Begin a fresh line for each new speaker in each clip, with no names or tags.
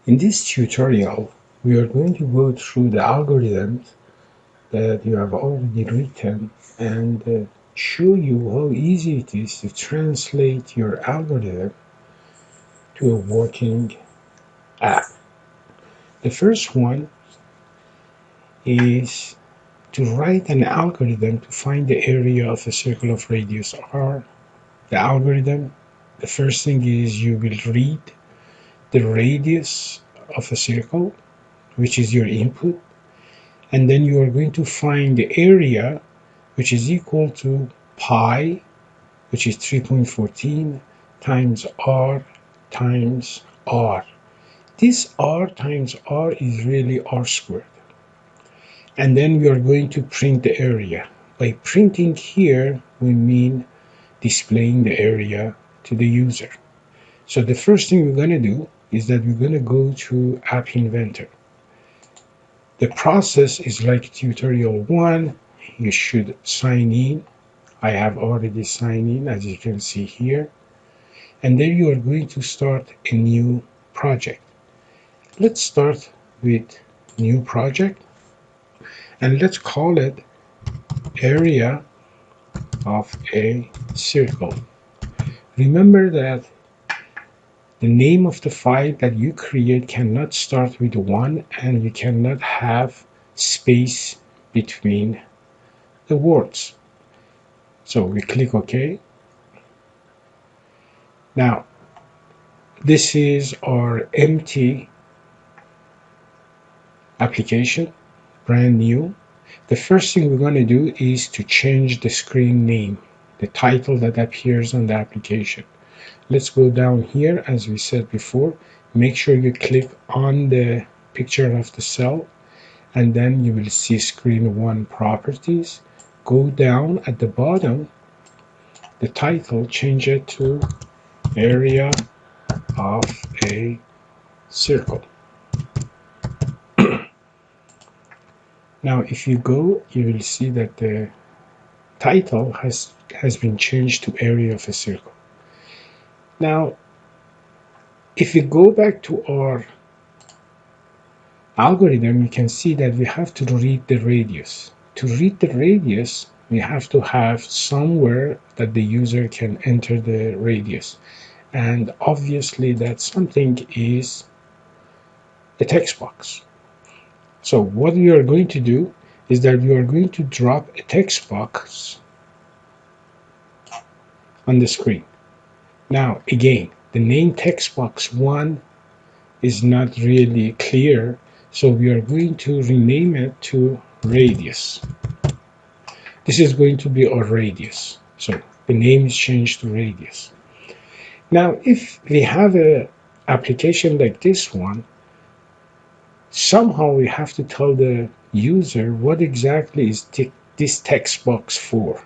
In this tutorial, we are going to go through the algorithms that you have already written and show you how easy it is to translate your algorithm to a working app. The first one is to write an algorithm to find the area of a circle of radius r. The algorithm, the first thing is you will read the radius of a circle, which is your input, and then you are going to find the area, which is equal to pi, which is 3.14 times r times r. This r times r is really r squared. And then we are going to print the area. By printing here, we mean displaying the area to the user. So the first thing we're going to do is that we're going to go to App Inventor. The process is like tutorial 1. You should sign in. I have already signed in, as you can see here. And then you are going to start a new project. Let's start with new project. And let's call it area of a circle. Remember that the name of the file that you create cannot start with 1 and you cannot have space between the words. So we click OK. Now, this is our empty application, brand new. The first thing we're going to do is to change the screen name, the title that appears on the application. Let's go down here, as we said before. Make sure you click on the picture of the cell, and then you will see screen 1 properties. Go down at the bottom, the title, change it to area of a circle. Now, if you go, you will see that the title has been changed to area of a circle. Now, if we go back to our algorithm, you can see that we have to read the radius. To read the radius, we have to have somewhere that the user can enter the radius. And obviously that something is a text box. So what we are going to do is that we are going to drop a text box on the screen. Now, again, the name text box 1 is not really clear, so we are going to rename it to radius. This is going to be our radius. So the name is changed to radius. Now, if we have an application like this one, somehow we have to tell the user what exactly is this text box for.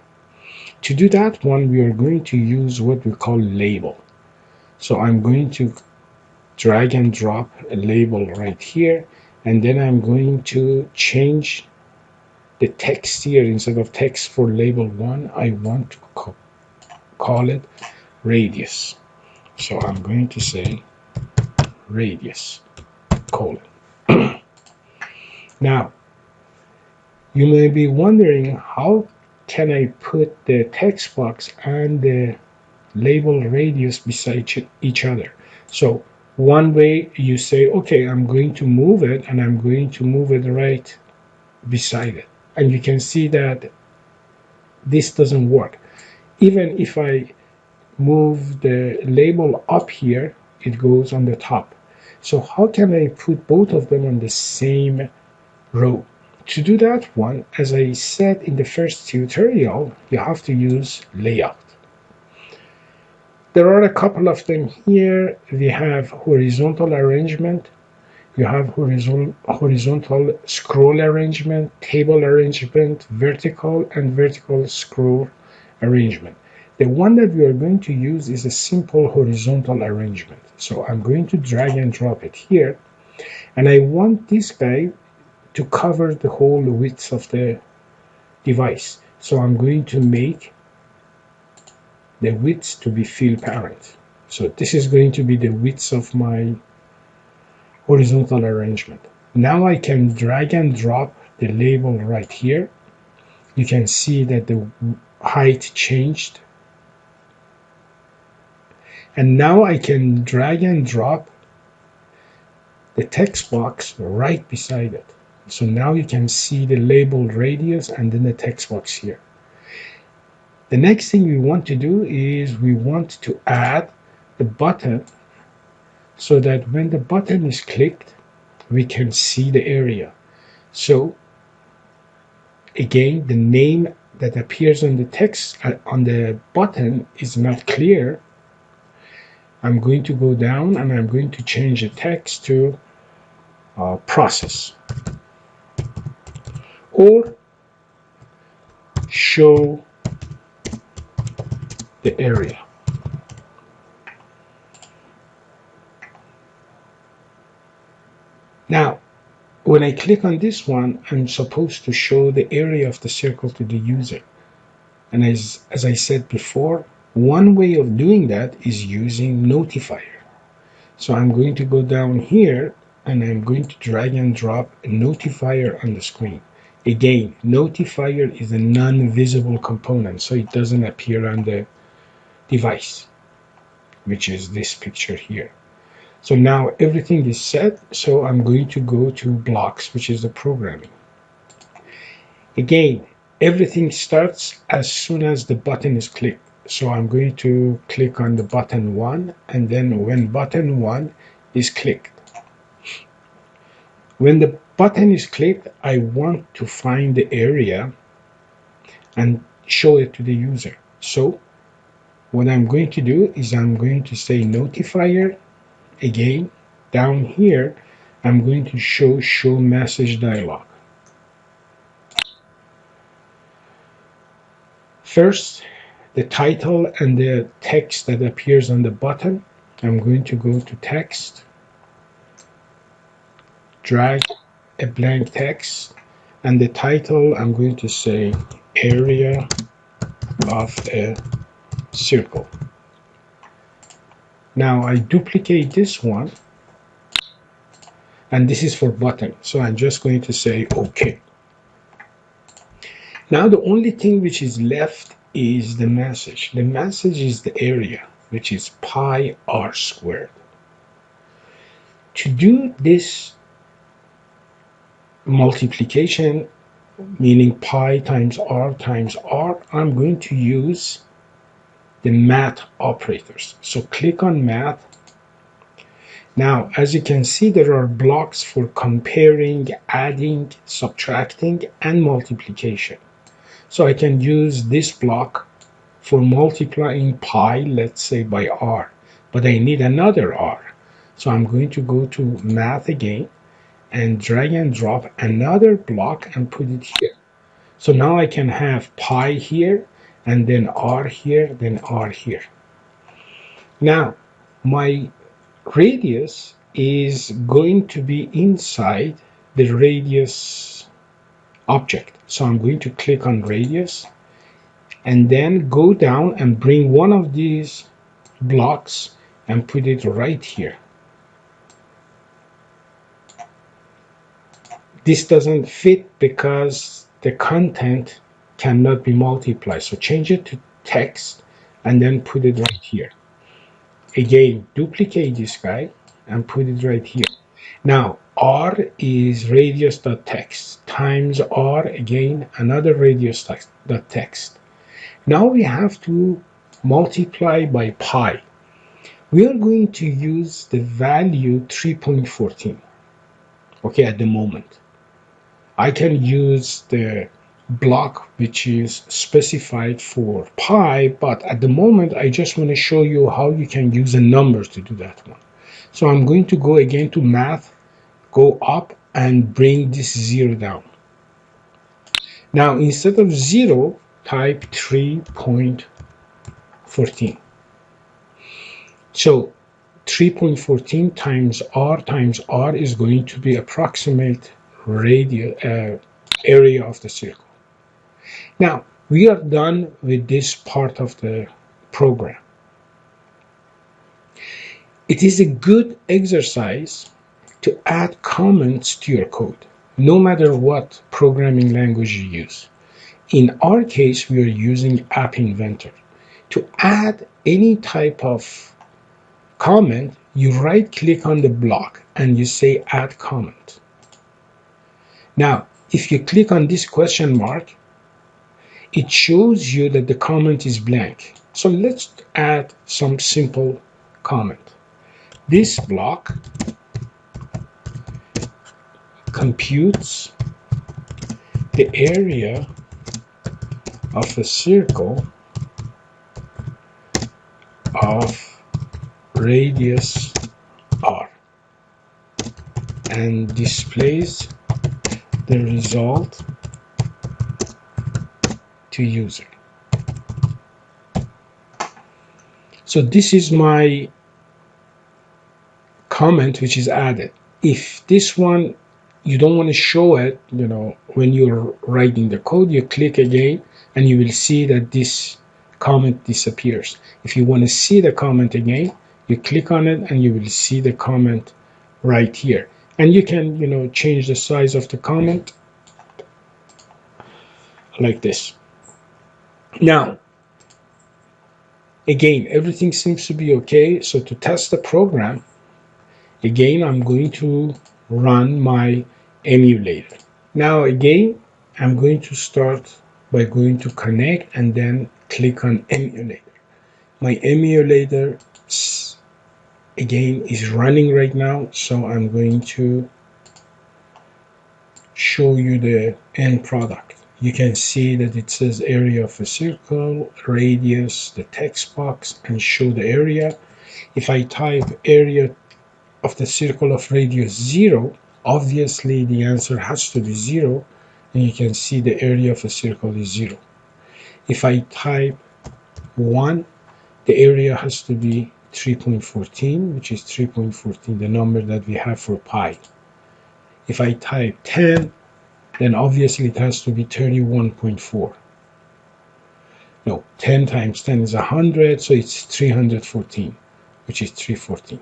To do that one, we are going to use what we call label. So I'm going to drag and drop a label right here, and then I'm going to change the text here. Instead of text for label 1, I want to call it radius. So I'm going to say radius, colon. Now, you may be wondering, how can I put the text box and the label radius beside each other? So one way you say, okay, I'm going to move it, and I'm going to move it right beside it. And you can see that this doesn't work. Even if I move the label up here, it goes on the top. So how can I put both of them on the same row? To do that one, as I said in the first tutorial, you have to use layout. There are a couple of them here. We have horizontal arrangement, you have horizontal scroll arrangement, table arrangement, vertical and vertical scroll arrangement. The one that we are going to use is a simple horizontal arrangement. So I'm going to drag and drop it here, and I want this guy to cover the whole width of the device. So I'm going to make the width to be fill parent. So this is going to be the width of my horizontal arrangement. Now I can drag and drop the label right here. You can see that the height changed. And now I can drag and drop the text box right beside it. So now you can see the labeled radius and then the text box here. The next thing we want to do is we want to add the button so that when the button is clicked, we can see the area. So again, the name that appears on the text on the button is not clear. I'm going to go down and I'm going to change the text to process or show the area. Now, when I click on this one, I'm supposed to show the area of the circle to the user. And as I said before, one way of doing that is using notifier. So I'm going to go down here and I'm going to drag and drop a notifier on the screen. Again, notifier is a non-visible component, so it doesn't appear on the device, which is this picture here. So now everything is set, so I'm going to go to blocks, which is the programming. Again, everything starts as soon as the button is clicked. So I'm going to click on the button 1, and then when button 1 is clicked. When the button is clicked, I want to find the area and show it to the user. So what I'm going to do is I'm going to say notifier. Again, down here, I'm going to show message dialog. First, the title and the text that appears on the button. I'm going to go to text, drag a blank text, and the title I'm going to say area of a circle. Now I duplicate this one, and this is for button, so I'm just going to say OK. Now the only thing which is left is the message. The message is the area, which is pi r squared. To do this multiplication, meaning pi times r, I'm going to use the math operators. So click on math. Now, as you can see, there are blocks for comparing, adding, subtracting, and multiplication. So I can use this block for multiplying pi, let's say by r, but I need another r. So I'm going to go to math again and drag and drop another block and put it here. So now I can have pi here, and then r here, then r here. Now, my radius is going to be inside the radius object. So I'm going to click on radius and then go down and bring one of these blocks and put it right here. This doesn't fit because the content cannot be multiplied. So change it to text and then put it right here. Again, duplicate this guy and put it right here. Now, r is radius.text times r, again, another radius.text. Now we have to multiply by pi. We are going to use the value 3.14, okay, at the moment. I can use the block which is specified for pi, but at the moment I just want to show you how you can use a number to do that one. So I'm going to go again to math, go up and bring this 0 down. Now instead of 0, type 3.14. So 3.14 times r is going to be approximate area of the circle. Now, we are done with this part of the program. It is a good exercise to add comments to your code, no matter what programming language you use. In our case, we are using App Inventor. To add any type of comment, you right click on the block and you say add comment. Now, if you click on this question mark, it shows you that the comment is blank. So let's add some simple comment. This block computes the area of a circle of radius r and displays the result to user. So this is my comment which is added. If this one you don't want to show it, when you're writing the code, you click again and you will see that this comment disappears. If you want to see the comment again, you click on it and you will see the comment right here. And you can, change the size of the comment like this. Now, again, everything seems to be okay. So to test the program, again, I'm going to run my emulator. Now, again, I'm going to start by going to connect and then click on emulator. My emulator, again, is running right now. So I'm going to show you the end product. You can see that it says area of a circle, radius, the text box, and show the area. If I type area of the circle of radius 0, obviously the answer has to be 0, and you can see the area of a circle is 0. If I type 1, the area has to be 3.14, which is 3.14, the number that we have for pi. If I type 10, then obviously it has to be 31.4. No, 10 times 10 is 100, so it's 314, which is 314.